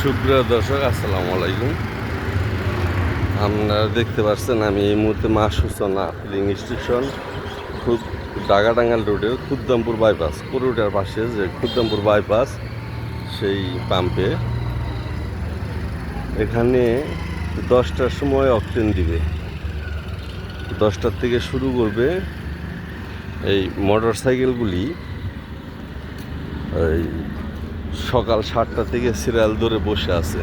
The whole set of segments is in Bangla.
সুপ্রিয় দর্শক, আসসালামু আলাইকুম। আপনারা দেখতে পাচ্ছেন আমি এই মুহূর্তে মা সূচনা ফিলিং স্টেশন ডাগাডাঙ্গাল রোডের খুদ্দামপুর বাইপাস পুরোটার পাশে যে খুদ্দামপুর বাইপাস সেই পাম্পে। এখানে 10টার সময় অকটেন দিবে, 10টার থেকে শুরু করবে। এই মোটর সাইকেলগুলি এই সকাল 7টা থেকে সিরিয়াল ধরে বসে আছে,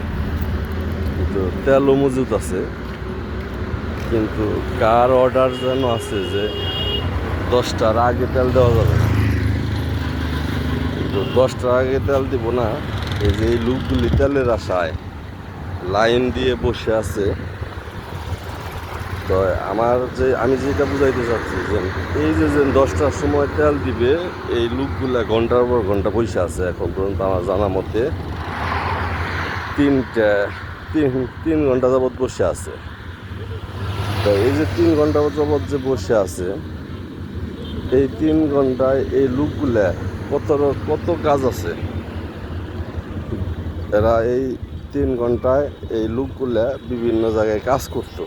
কিন্তু তেলও মজুদ আছে। কিন্তু কার অর্ডার যেন আছে যে 10টার আগে তেল দেওয়া যাবে না, কিন্তু 10টার আগে তেল দিব না। এই যে এই লোকগুলি তেলের আশায় লাইন দিয়ে বসে আছে। তো আমি যেটা বুঝাইতে চাচ্ছি যে এই যে 10টার সময় তেল দিবে, এই লোকগুলা ঘন্টার পর ঘন্টা বসে আছে। এখন পর্যন্ত আমার জানা মতে 3 ঘন্টা যাবৎ বসে আছে। তো এই যে 3 ঘন্টা যাবৎ যে বসে আছে, এই 3 ঘন্টায় এই লোকগুলা কত কাজ আছে। এরা এই 3 ঘন্টায় এই লোকগুলা বিভিন্ন জায়গায় কাজ করতো,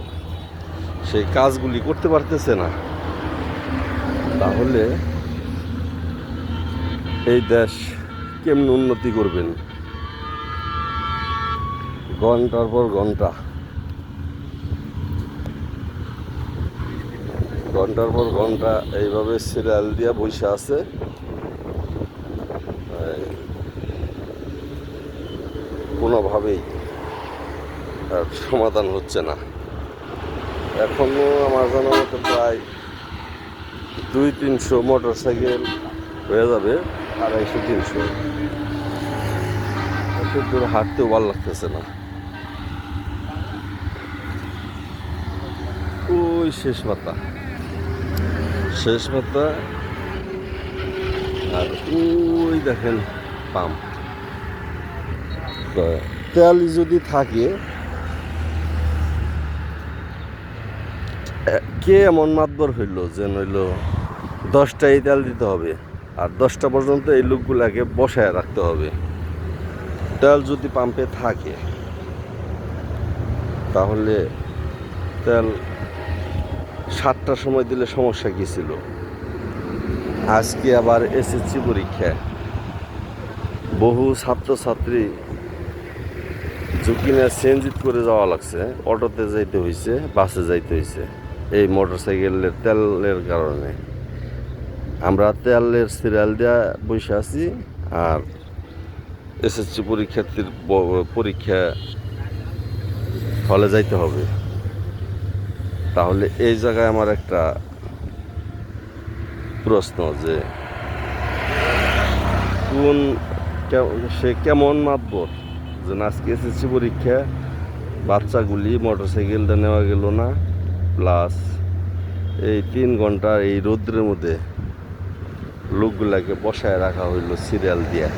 সেই কাজগুলি করতে পারতেছে না। তাহলে এই দেশ কেমন উন্নতি করবেন? ঘন্টার পর ঘন্টা এইভাবে সিরিয়াল দিয়ে বসে আছে, কোনোভাবেই আর সমাধান হচ্ছে না। এখনও আমার জানা মতো প্রায় 200-300 মোটর সাইকেল হয়ে যাবে, 250-300। এত দূর হাঁটতেও ভালো লাগতেছে না। ওই শেষ মাথা, আর ওই দেখেন পাম্প। তেল যদি থাকে, কে এমন মাতবর হইল যে নইল 10টায় তেল দিতে হবে আর 10টা পর্যন্ত এই লোকগুলাকে বসায় রাখতে হবে। তেল যদি পাম্পে থাকে তাহলে তেল 7টার সময় দিলে সমস্যা কী ছিল? আজকে আবার এসএসসি পরীক্ষা, বহু ছাত্রছাত্রী ঝুঁকি নিয়ে সিএনজি করে যাওয়া লাগছে, অটোতে যাইতে হয়েছে, বাসে যাইতে হয়েছে এই মোটর সাইকেলের তেলের কারণে। আমরা তেলের সিরিয়াল দেওয়া বসে আছি, আর এসএসসি পরীক্ষার্থীর পরীক্ষা হলে যাইতে হবে। তাহলে এই জায়গায় আমার একটা প্রশ্ন যে সে কেমন মাতবর যে আজকে এসএসসি পরীক্ষা, বাচ্চাগুলি মোটর সাইকেলটা নেওয়া গেল না, প্লাস এই 3 ঘন্টা এই রৌদ্রের মধ্যে লোকগুলাকে বসায় রাখা হইলো সিরিয়াল দিয়ে।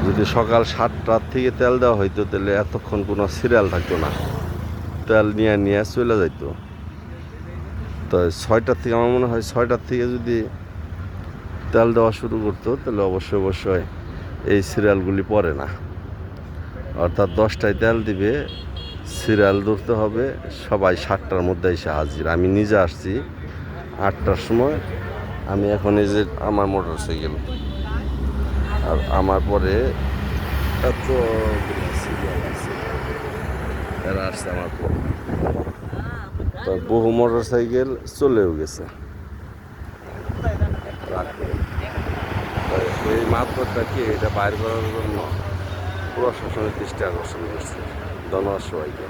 যদি সকাল 7টার থেকে তেল দেওয়া হইতো তাহলে এতক্ষণ কোনো সিরিয়াল থাকতো না, তেল নিয়ে চলে যাইতো। তো 6টার থেকে, আমার মনে হয় 6টার থেকে যদি তেল দেওয়া শুরু করতো তাহলে অবশ্যই এই সিরিয়ালগুলি পড়ে না। অর্থাৎ 10টায় তেল দিবে, সিরিয়াল ধরতে হবে, সবাই 7টার মধ্যে এসে হাজির। আমি নিজে আসছি 8টার সময়। আমি এখন এই যে আমার মোটর সাইকেল, আর আমার পরে এত সিরিয়াল আছে, এরা আসছে আমার পর। তো বহু মোটর সাইকেল চলেও গেছে। এই মাত্রাটাকে এটা বাইর করার জন্য প্রশাসনের দৃষ্টি আকর্ষণ করছে। ধন্যবাদ সবাইকে।